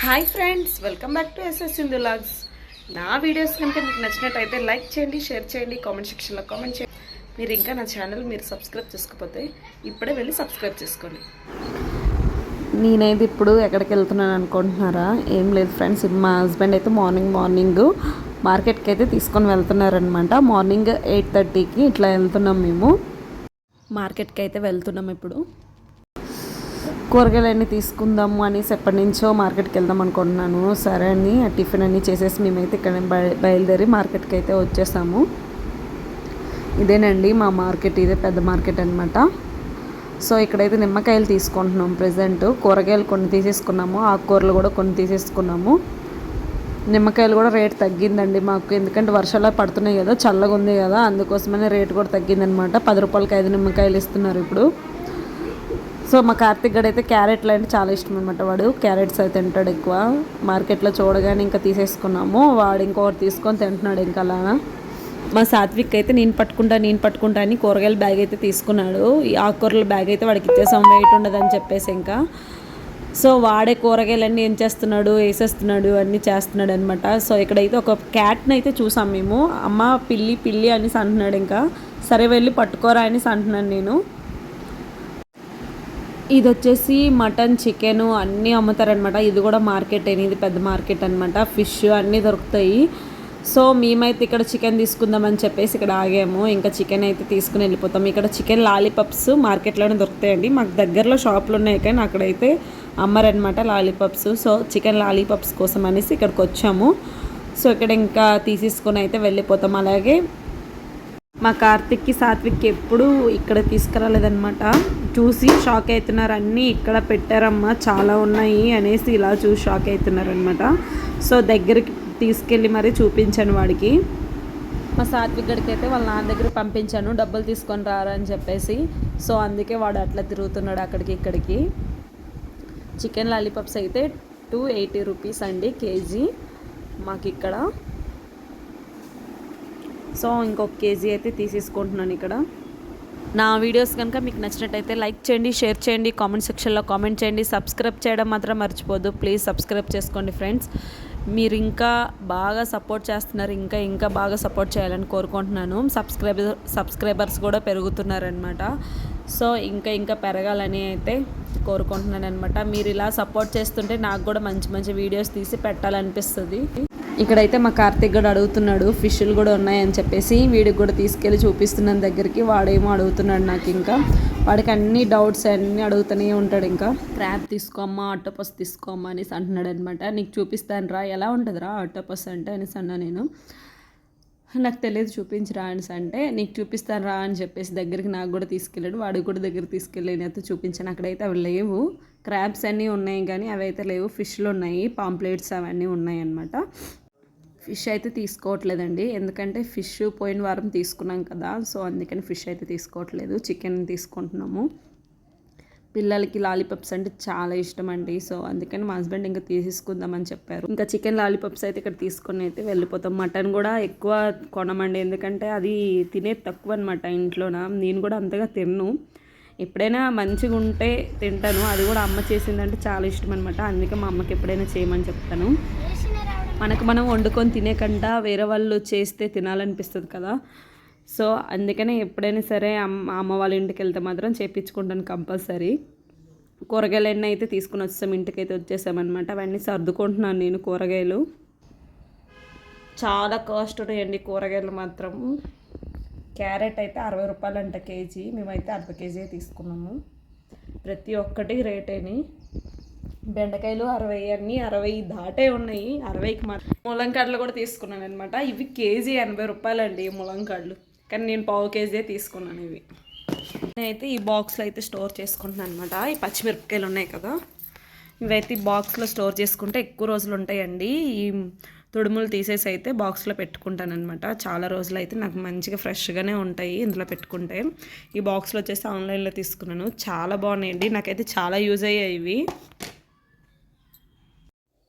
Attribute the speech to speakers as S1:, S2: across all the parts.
S1: Hi friends, welcome back to SS Sindhu vlogs. నా videos కనుక మీకు నచ్చినట్టయితే లైక్ చేయండి, షేర్ చేయండి, కామెంట్ సెక్షన్లో కామెంట్ చేయండి. మీరు ఇంకా నా ఛానల్ సబ్స్క్రైబ్ చేసుకోకపోతే ఇప్పుడే వెళ్ళి సబ్స్క్రైబ్ చేసుకోండి. నేనైతే ఇప్పుడు ఎక్కడికి వెళ్తున్నాను అనుకుంటున్నారా? ఏం లేదు ఫ్రెండ్స్, మా హస్బెండ్ అయితే మార్నింగ్ మార్కెట్కి అయితే తీసుకొని వెళ్తున్నారనమాట. మార్నింగ్ 8:30కి ఇట్లా వెళ్తున్నాం. మేము మార్కెట్కి అయితే వెళ్తున్నాం. ఇప్పుడు కూరగాయలు అన్నీ తీసుకుందాము అనేసి ఎప్పటి నుంచో మార్కెట్కి వెళ్దాం అనుకుంటున్నాను. సరే అని టిఫిన్ అన్నీ చేసేసి మేమైతే ఇక్కడ బయలుదేరి మార్కెట్కి అయితే వచ్చేసాము. ఇదేనండి మా మార్కెట్, ఇదే పెద్ద మార్కెట్ అనమాట. సో ఇక్కడైతే నిమ్మకాయలు తీసుకుంటున్నాం. ప్రజెంట్ కూరగాయలు కొన్ని తీసేసుకున్నాము, ఆకుకూరలు కూడా కొన్ని తీసేసుకున్నాము. నిమ్మకాయలు కూడా రేట్ తగ్గిందండి మాకు, ఎందుకంటే వర్షాలు పడుతున్నాయి కదా, చల్లగా ఉంది కదా, అందుకోసమనే రేట్ కూడా తగ్గిందనమాట. 10 రూపాయలకి 5 నిమ్మకాయలు ఇస్తున్నారు ఇప్పుడు. సో మా కార్తిక్ గడ అయితే క్యారెట్లు అంటే చాలా ఇష్టం అనమాట. వాడు క్యారెట్స్ అయితే తింటాడు ఎక్కువ. మార్కెట్లో చూడగానే ఇంకా తీసేసుకున్నాము. వాడు ఇంకొకటి తీసుకొని తింటున్నాడు ఇంకా అలా. మా సాత్విక్ అయితే నేను పట్టుకుంటా అని కూరగాయల బ్యాగ్ అయితే తీసుకున్నాడు. ఈ ఆకుకూరల బ్యాగ్ అయితే వాడికి ఇచ్చేసాం, వెయిట్ ఉండదని చెప్పేసి. ఇంకా సో వాడే కూరగాయలన్నీ ఏం చేస్తున్నాడు, వేసేస్తున్నాడు, అన్నీ చేస్తున్నాడు అనమాట. సో ఇక్కడైతే ఒక క్యాట్ని అయితే చూసాం మేము. అమ్మ పిల్లి అనేసి అంటున్నాడు. ఇంకా సరే వెళ్ళి పట్టుకోరా అనేసి అంటున్నాను నేను. ఇది వచ్చేసి మటన్, చికెను అన్నీ అమ్ముతారనమాట. ఇది కూడా మార్కెట్, ఇది పెద్ద మార్కెట్ అనమాట. ఫిష్ అన్నీ దొరుకుతాయి. సో మేమైతే ఇక్కడ చికెన్ తీసుకుందామని చెప్పేసి ఇక్కడ ఆగాము. ఇంకా చికెన్ అయితే తీసుకుని వెళ్ళిపోతాం. ఇక్కడ చికెన్ లాలీపాప్స్ మార్కెట్లోనే దొరుకుతాయండి. మాకు దగ్గరలో షాపులు ఉన్నాయి కానీ అక్కడైతే అమ్మరనమాట లాలీపాప్స్. సో చికెన్ లాలీపాప్స్ కోసం అనేసి ఇక్కడికి వచ్చాము. సో ఇక్కడ ఇంకా తీసేసుకొని అయితే వెళ్ళిపోతాం. అలాగే మా కార్తిక్కి సాత్విక్కి ఎప్పుడు ఇక్కడ తీసుకురాలేదనమాట. చూసి షాక్ అవుతున్నారు. అన్నీ ఇక్కడ పెట్టారమ్మా, చాలా ఉన్నాయి అనేసి ఇలా చూసి షాక్ అవుతున్నారనమాట. సో దగ్గరికి తీసుకెళ్ళి మరీ చూపించాను వాడికి. మా సాత్విక్ గడికి అయితే వాళ్ళ నాన్న దగ్గర పంపించాను, డబ్బులు తీసుకొని రారా అని చెప్పేసి. సో అందుకే వాడు అట్లా తిరుగుతున్నాడు అక్కడికి ఇక్కడికి. చికెన్ లాలీపాప్స్ అయితే 280 రూపీస్ అండి కేజీ మాకు ఇక్కడ. సో ఇంకొక కేజీ అయితే తీసేసుకుంటున్నాను ఇక్కడ. నా వీడియోస్ కనుక మీకు నచ్చినట్టయితే లైక్ చేయండి, షేర్ చేయండి, కామెంట్ సెక్షన్లో కామెంట్ చేయండి. సబ్స్క్రైబ్ చేయడం మాత్రం మర్చిపోద్దు. ప్లీజ్ సబ్స్క్రైబ్ చేసుకోండి ఫ్రెండ్స్. మీరు ఇంకా బాగా సపోర్ట్ చేస్తున్నారు, ఇంకా బాగా సపోర్ట్ చేయాలని కోరుకుంటున్నాను. సబ్స్క్రైబర్స్ కూడా పెరుగుతున్నారనమాట. సో ఇంకా పెరగాలని అయితే కోరుకుంటున్నాను అనమాట. మీరు ఇలా సపోర్ట్ చేస్తుంటే నాకు కూడా మంచి వీడియోస్ తీసి పెట్టాలనిపిస్తుంది. ఇక్కడైతే మా కార్తిక్ కూడా అడుగుతున్నాడు ఫిష్లు కూడా ఉన్నాయని చెప్పేసి. వీడికి కూడా తీసుకెళ్ళి చూపిస్తున్నాను దగ్గరికి. వాడేమో అడుగుతున్నాడు నాకు. ఇంకా వాడికి అన్ని డౌట్స్ అన్నీ అడుగుతూనే ఉంటాడు. ఇంకా క్రాబ్ తీసుకోమ్మా, ఆక్టోపస్ తీసుకోమ్మా అనేసి అంటున్నాడు అనమాట. నీకు చూపిస్తాను రా, ఎలా ఉంటుందిరా ఆక్టోపస్ అంటే అనేసి అన్నా నేను. నాకు తెలియదు, చూపించరా అనేసి అంటే, నీకు చూపిస్తాను రా అని చెప్పేసి దగ్గరికి నాకు కూడా తీసుకెళ్ళాడు. వాడికి కూడా దగ్గరికి తీసుకెళ్ళి నేనైతే చూపించాను. అక్కడైతే అవి లేవు, క్రాబ్స్ అన్నీ ఉన్నాయి కానీ అవి అయితే లేవు. ఫిష్లు ఉన్నాయి, పాంప్లెట్స్ అవన్నీ ఉన్నాయి అన్నమాట. ఫిష్ అయితే తీసుకోవట్లేదండి, ఎందుకంటే ఫిష్ పోయిన వారం తీసుకున్నాం కదా, సో అందుకని ఫిష్ అయితే తీసుకోవట్లేదు. చికెన్ తీసుకుంటున్నాము. పిల్లలకి లాలీపాప్స్ అంటే చాలా ఇష్టం అండి. సో అందుకని మా హస్బెండ్ ఇంకా తీసుకుందామని చెప్పారు. ఇంకా చికెన్ లాలీపాప్స్ అయితే ఇక్కడ తీసుకొని అయితే వెళ్ళిపోతాం. మటన్ కూడా ఎక్కువ కొనమండి, ఎందుకంటే అది తినేది తక్కువ అనమాట ఇంట్లోన. నేను కూడా అంతగా తిన్ను, ఎప్పుడైనా మంచిగా ఉంటే తింటాను. అది కూడా అమ్మ చేసిందంటే చాలా ఇష్టం అనమాట. అందుకే మా అమ్మకి ఎప్పుడైనా చేయమని చెప్తాను. మనం వండుకొని తినే కంటే వేరే వాళ్ళు చేస్తే తినాలనిపిస్తుంది కదా. సో అందుకనే ఎప్పుడైనా సరే అమ్మ వాళ్ళ ఇంటికి వెళ్తే మాత్రం చేయించుకుంటాను కంపల్సరీ. కూరగాయలు అన్నీ అయితే తీసుకుని వచ్చాం, ఇంటికైతే వచ్చేసామన్నమాట. అవన్నీ సర్దుకుంటున్నాను నేను. కూరగాయలు చాలా కాస్ట్ ఉన్నాయండి కూరగాయలు మాత్రం. క్యారెట్ అయితే 60 రూపాయలు అంట కేజీ. మేమైతే అర్ధ కేజీ తీసుకున్నాము. ప్రతి ఒక్కటి రేటేని. బెండకాయలు 60, అన్నీ 60 దాటే ఉన్నాయి. 60కి మాత్రం ములంకాడలు కూడా తీసుకున్నాను అనమాట. ఇవి కేజీ 80 రూపాయలు అండి ములంకాడలు, కానీ నేను పావు కేజీ తీసుకున్నాను. ఇవి నేనైతే ఈ బాక్స్లో అయితే స్టోర్ చేసుకుంటున్నాను అనమాట. ఈ పచ్చిమిరపకాయలు ఉన్నాయి కదా, ఇవైతే ఈ బాక్స్లో స్టోర్ చేసుకుంటే ఎక్కువ రోజులు ఉంటాయండి. ఈ తుడుములు తీసేసి అయితే బాక్స్లో పెట్టుకుంటాను అనమాట. చాలా రోజులు అయితే నాకు మంచిగా ఫ్రెష్గానే ఉంటాయి ఇందులో పెట్టుకుంటే. ఈ బాక్స్లో వచ్చేసి ఆన్లైన్లో తీసుకున్నాను, చాలా బాగున్నాయండి. నాకైతే చాలా యూజ్ అయ్యాయి ఇవి.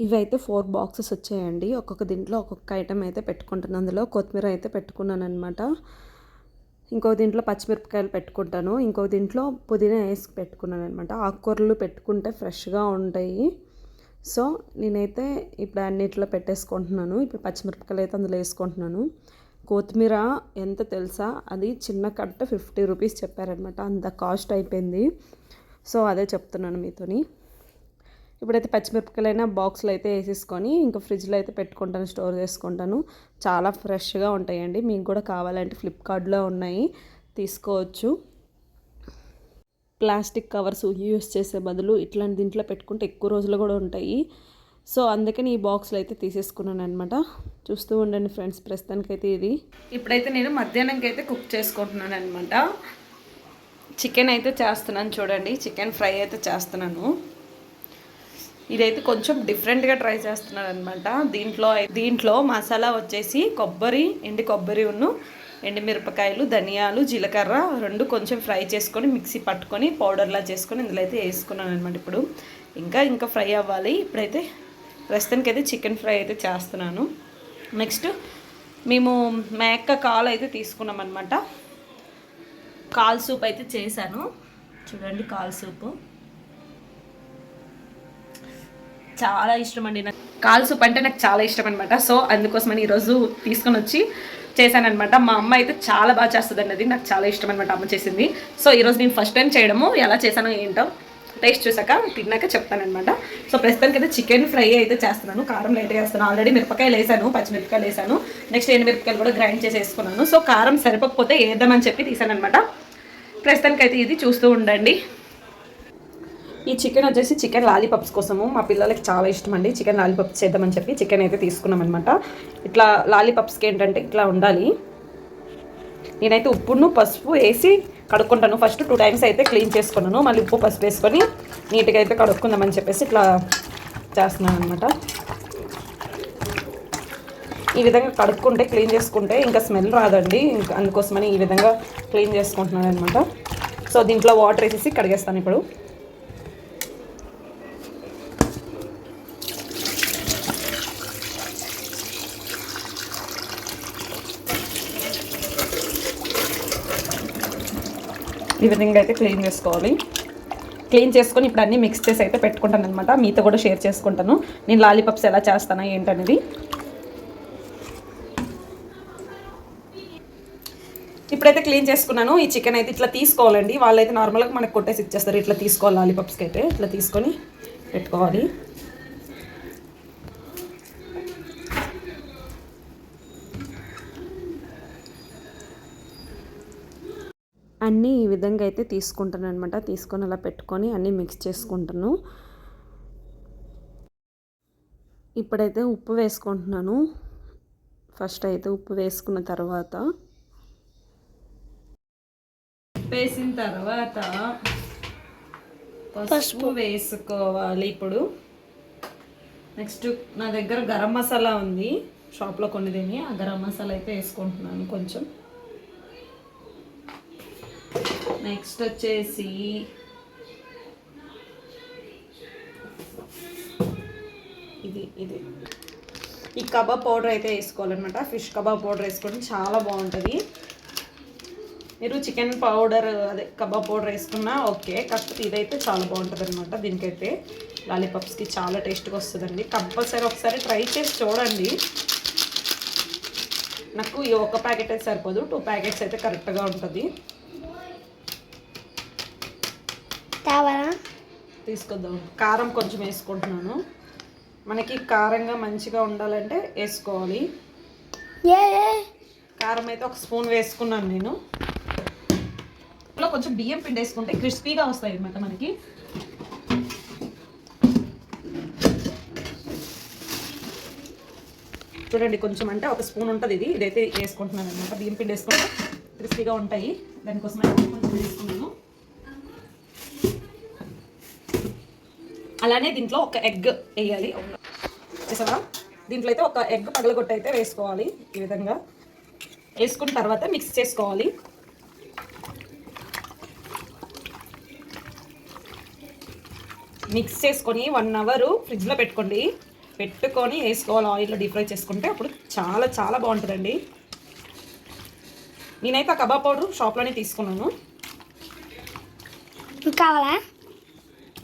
S1: ఇవైతే 4 బాక్సెస్ వచ్చాయండి. ఒక్కొక్క దీంట్లో ఒక్కొక్క ఐటెం అయితే పెట్టుకుంటాను. అందులో కొత్తిమీర అయితే పెట్టుకున్నాను అనమాట. ఇంకో దీంట్లో పచ్చిమిరపకాయలు పెట్టుకుంటాను. ఇంకో దీంట్లో పుదీనా వేసి పెట్టుకున్నాను అనమాట. ఆకుకూరలు పెట్టుకుంటే ఫ్రెష్గా ఉంటాయి. సో నేనైతే ఇప్పుడు అన్నిట్లో పెట్టేసుకుంటున్నాను. ఇప్పుడు పచ్చిమిరపకాయలు అయితే అందులో వేసుకుంటున్నాను. కొత్తిమీర ఎంత తెలుసా, అది చిన్న కట్ట 50 రూపీస్ చెప్పారనమాట. అంత కాస్ట్ అయిపోయింది. సో అదే చెప్తున్నాను మీతోని. ఇప్పుడైతే పచ్చిమిరపకాయలైనా బాక్స్లో అయితే వేసేసుకొని ఇంకా ఫ్రిడ్జ్లో అయితే పెట్టుకుంటాను, స్టోర్ చేసుకుంటాను. చాలా ఫ్రెష్గా ఉంటాయండి. మీకు కూడా కావాలంటే ఫ్లిప్కార్ట్లో ఉన్నాయి, తీసుకోవచ్చు. ప్లాస్టిక్ కవర్స్ యూస్ చేసే బదులు ఇట్లాంటి దీంట్లో పెట్టుకుంటే ఎక్కువ రోజులు కూడా ఉంటాయి. సో అందుకని ఈ బాక్స్లో అయితే తీసేసుకున్నాను అనమాట. చూస్తూ ఉండండి ఫ్రెండ్స్. ప్రస్తుతానికైతే ఇది ఇప్పుడైతే నేను మధ్యాహ్నంకి అయితే కుక్ చేసుకుంటున్నాను అనమాట. చికెన్ అయితే చేస్తున్నాను చూడండి. చికెన్ ఫ్రై అయితే చేస్తున్నాను. ఇదైతే కొంచెం డిఫరెంట్గా ట్రై చేస్తున్నాను అనమాట. దీంట్లో మసాలా వచ్చేసి ఎండు కొబ్బరి ఎండుమిరపకాయలు, ధనియాలు, జీలకర్ర రెండు కొంచెం ఫ్రై చేసుకొని మిక్సీ పట్టుకొని పౌడర్లా చేసుకొని ఇందులో అయితే వేసుకున్నాను అనమాట. ఇప్పుడు ఇంకా ఫ్రై అవ్వాలి. ఇప్పుడైతే ప్రస్తుతానికి అయితే చికెన్ ఫ్రై అయితే చేస్తున్నాను. నెక్స్ట్ మేము మేక కాలు అయితే తీసుకున్నాం అనమాట. కాల్ సూప్ అయితే చేశాను చూడండి. కాల్ సూపు చాలా ఇష్టం అండి నాకు. కాల్ సూప్ అంటే నాకు చాలా ఇష్టం అనమాట. సో అందుకోసమని ఈరోజు తీసుకొని వచ్చి చేశానమాట. మా అమ్మ అయితే చాలా బాగా చేస్తుందండి. అది నాకు చాలా ఇష్టం అనమాట అమ్మ చేసింది. సో ఈరోజు నేను ఫస్ట్ టైం చేయడము, ఎలా చేశానో ఏంటో టేస్ట్ చూసాక తిన్నాక చెప్తానమాట. సో ప్రస్తుతానికి అయితే చికెన్ ఫ్రై అయితే చేస్తున్నాను. కారం లైట్గా వేస్తాను. ఆల్రెడీ మిరపకాయలు వేసాను, పచ్చిమిరపకాయలు వేసాను. నెక్స్ట్ ఎండుమిరపకాయలు కూడా గ్రైండ్ చేసి వేసుకున్నాను. సో కారం సరిపోకపోతే వేద్దామని చెప్పి తీసానమాట. ప్రస్తుతానికి అయితే ఇది చూస్తూ ఉండండి. ఈ చికెన్ వచ్చేసి చికెన్ లాలీపాప్స్ కోసము మా పిల్లలకి చాలా ఇష్టం అండి. చికెన్ లాలీపాప్స్ చేద్దామని చెప్పి చికెన్ అయితే తీసుకున్నాం అనమాట. ఇట్లా లాలీపాప్స్కి ఏంటంటే ఇట్లా ఉండాలి. నేనైతే ఉప్పును పసుపు వేసి కడుక్కుంటాను. ఫస్ట్ 2 టైమ్స్ అయితే క్లీన్ చేసుకున్నాను. మళ్ళీ ఉప్పు పసుపు వేసుకొని నీట్గా అయితే కడుక్కుందామని చెప్పేసి ఇట్లా చేస్తున్నాను అనమాట. ఈ విధంగా కడుక్కుంటే, క్లీన్ చేసుకుంటే ఇంకా స్మెల్ రాదండి. అందుకోసమని ఈ విధంగా క్లీన్ చేసుకుంటున్నాను అనమాట. సో దీంట్లో వాటర్ వేసేసి కడిగేస్తాను ఇప్పుడు. ఈ విధంగా అయితే క్లీన్ చేసుకోవాలి. క్లీన్ చేసుకొని ఇప్పుడు అన్నీ మిక్స్ చేసి అయితే పెట్టుకుంటాను అనమాట. మీతో కూడా షేర్ చేసుకుంటాను నేను లాలీపాప్స్ ఎలా చేస్తానా ఏంటనేది. ఇప్పుడైతే క్లీన్ చేసుకున్నాను. ఈ చికెన్ అయితే ఇట్లా తీసుకోవాలండి. వాళ్ళైతే నార్మల్గా మనకు కొట్టేసి ఇచ్చేస్తారు. ఇట్లా తీసుకోవాలి. లాలీపాప్స్కి అయితే ఇట్లా తీసుకొని పెట్టుకోవాలి. అన్నీ ఈ విధంగా అయితే తీసుకుంటాను అనమాట. తీసుకొని అలా పెట్టుకొని అన్నీ మిక్స్ చేసుకుంటాను. ఇప్పుడైతే ఉప్పు వేసుకుంటున్నాను. ఫస్ట్ అయితే ఉప్పు వేసుకున్న తర్వాత వేసిన తర్వాత పసుపు వేసుకోవాలి. ఇప్పుడు నెక్స్ట్ నా దగ్గర గరం మసాలా ఉంది, షాప్లో కొన్నిదేని. ఆ గరం మసాలా అయితే వేసుకుంటున్నాను కొంచెం. నెక్స్ట్ వచ్చేసి ఇది ఈ కబాబ్ పౌడర్ అయితే వేసుకోవాలన్నమాట. ఫిష్ కబాబ్ పౌడర్ వేసుకుంటే చాలా బాగుంటుంది. మీరు చికెన్ పౌడర్ అదే కబాబ్ పౌడర్ వేసుకున్నా ఓకే, కాకపోతే ఇదైతే చాలా బాగుంటుంది అనమాట. దీనికైతే లాలీపాప్స్కి చాలా టేస్ట్గా వస్తుందండి. కంపల్సరీ ఒకసారి ట్రై చేసి చూడండి. నాకు ఈ ఒక ప్యాకెట్ అయితే సరిపోదు, 2 ప్యాకెట్స్ అయితే కరెక్ట్గా ఉంటుంది. తీసుకొద్దాం. కారం కొంచెం వేసుకుంటున్నాను. మనకి కారంగా మంచిగా ఉండాలంటే వేసుకోవాలి. కారం అయితే 1 స్పూన్ వేసుకున్నాను నేను. కొంచెం బియ్యం పిండి వేసుకుంటే క్రిస్పీగా వస్తాయి అన్నమాట మనకి. చూడండి కొంచెం అంటే 1 స్పూన్ ఉంటుంది. ఇదైతే వేసుకుంటున్నాను అనమాట. బియ్యం పిండి వేసుకుంటే క్రిస్పీగా ఉంటాయి. దానికోసం కొంచెం వేసుకున్నాను. అలానే దీంట్లో 1 ఎగ్ వేయాలి. చూసావా, దీంట్లో అయితే 1 ఎగ్ పగలగొట్టి అయితే వేసుకోవాలి. ఈ విధంగా వేసుకున్న తర్వాత మిక్స్ చేసుకోవాలి. మిక్స్ చేసుకొని 1 అవర్ ఫ్రిడ్జ్లో పెట్టుకొని వేసుకోవాలి. ఆయిల్లో డీప్ ఫ్రై చేసుకుంటే అప్పుడు చాలా చాలా బాగుంటుందండి. నేనైతే ఆ కబాబ్ పౌడర్ షాప్లోనే తీసుకున్నాను.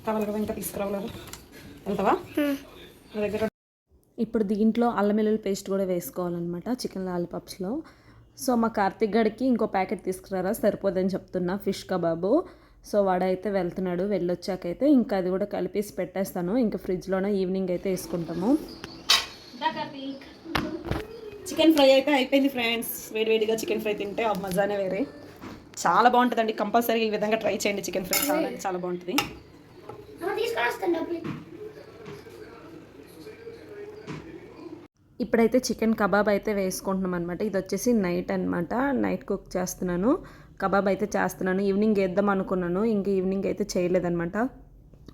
S1: కావాలి కదా, ఇంకా తీసుకురావాలి. వెళ్తావా?
S2: నా దగ్గర.
S1: ఇప్పుడు దీంట్లో అల్లం వెల్లుల్లి పేస్ట్ కూడా వేసుకోవాలన్నమాట చికెన్ లాలీపాప్స్లో. సో మా కార్తిక్ గడికి ఇంకో ప్యాకెట్ తీసుకురారా సరిపోదని చెప్తున్నా ఫిష్ కబాబు. సో వాడైతే వెళ్తున్నాడు, వెళ్ళొచ్చాకైతే ఇంకా అది కూడా కలిపేసి పెట్టేస్తాను. ఇంకా ఫ్రిడ్జ్లోనే ఈవినింగ్ అయితే వేసుకుంటాము.
S2: చికెన్ ఫ్రై అయితే అయిపోయింది ఫ్రెండ్స్. వేడివేడిగా చికెన్ ఫ్రై తింటే ఆ మజానే వేరే, చాలా బాగుంటుందండి. కంపల్సరీ ఈ విధంగా ట్రై చేయండి. చికెన్ ఫ్రై చాలా చాలా బాగుంటుంది.
S1: ఇప్పుడైతే చికెన్ కబాబ్ అయితే వేసుకుంటున్నాం అనమాట. ఇది వచ్చేసి నైట్ అనమాట, నైట్ కుక్ చేస్తున్నాను. కబాబ్ అయితే చేస్తున్నాను. ఈవినింగ్ వేద్దాం అనుకున్నాను, ఇంక ఈవినింగ్ అయితే చేయలేదన్నమాట.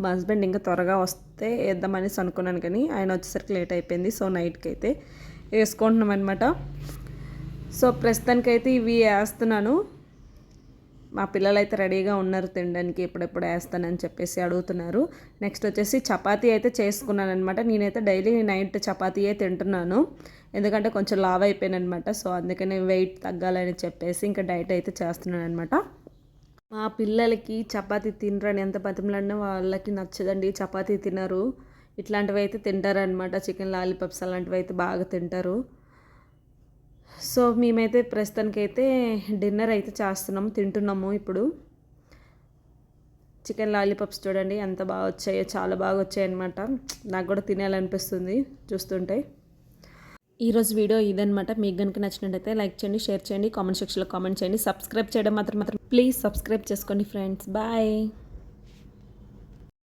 S1: మా హస్బెండ్ ఇంకా త్వరగా వస్తే వేద్దామనేసి అనుకున్నాను, కానీ ఆయన వచ్చేసరికి లేట్ అయిపోయింది. సో నైట్కి అయితే వేసుకుంటున్నాం అనమాట. సో ప్రస్తుతానికైతే ఇవి వేస్తున్నాను. మా పిల్లలు అయితే రెడీగా ఉన్నారు తినడానికి, ఎప్పుడెప్పుడు వేస్తానని చెప్పేసి అడుగుతున్నారు. నెక్స్ట్ వచ్చేసి చపాతీ అయితే చేసుకున్నాను అనమాట. నేనైతే డైలీ నైట్ చపాతీయే తింటున్నాను, ఎందుకంటే కొంచెం లావ్ అయిపోయాను అనమాట. సో అందుకని వెయిట్ తగ్గాలని చెప్పేసి ఇంకా డైట్ అయితే చేస్తున్నాను అనమాట. మా పిల్లలకి చపాతీ తినరని ఎంత బతిమలాడినా వాళ్ళకి నచ్చదండి, చపాతీ తినరు. ఇట్లాంటివి అయితే తింటారనమాట, చికెన్ లాలీపాప్స్ అలాంటివి అయితే బాగా తింటారు. సో మేమైతే ప్రస్తుతానికైతే డిన్నర్ అయితే చేస్తున్నాము, తింటున్నాము. ఇప్పుడు చికెన్ లాలీపాప్స్ చూడండి ఎంత బాగా వచ్చాయో, చాలా బాగా వచ్చాయి అనమాట. నాకు కూడా తినాలనిపిస్తుంది చూస్తుంటే. ఈరోజు వీడియో ఇదనమాట. మీకు కనుక నచ్చినట్టయితే లైక్ చేయండి, షేర్ చేయండి, కామెంట్ సెక్షన్లో కామెంట్ చేయండి. సబ్స్క్రైబ్ చేయడం మాత్రం ప్లీజ్ సబ్స్క్రైబ్ చేసుకోండి ఫ్రెండ్స్. బాయ్.